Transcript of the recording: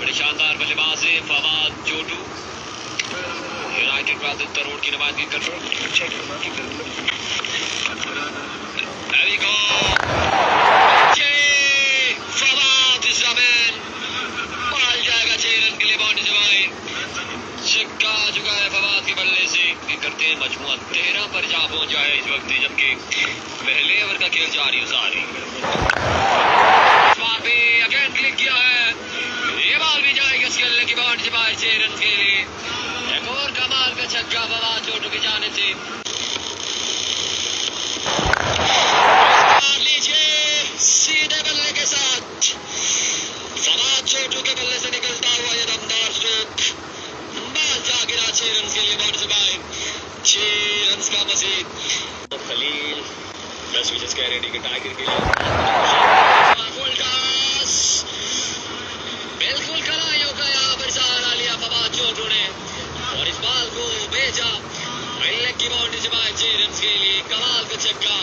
बड़े शानदार बल्लेबाज है फवाद चोटू, यूनाइटेड प्राधिकरण रोड की नुमाइंदगी कर फवाद इस रन मार जाएगा 6 रन के लिए बाउंड्री जमाई, छक्का चुका है फवाद के बल्ले से। करते हैं मजमुआ 13 पर जा पहुंचा है इस वक्त, जबकि पहले ओवर का खेल जारी अगेन क्लिक किया है, ये बॉल भी जाएगी उसके अल्ले की बाउंड्री बाहर 6 रन के लिए। एक और कमाल का छक्का फवाद चोटू की जाने से। लीजिए सीधे बल्ले के साथ फवाद चोटू के बल्ले से निकलता हुआ ये दमदार स्ट्रोक, बॉल जा गिरा 6 रन के लिए बाउंड्री बाहर, 6 रन का मजीद। खलील 10 विकेट्स कह रेडी के टाइगर के लिए बिल्कुल खिलाड़ियों का यहाँ पर सहारा लिया फवाद चोटू ने और इस बॉल को भेजा की बाउंड्री जमाए 6 रन के लिए। कमाल का छक्का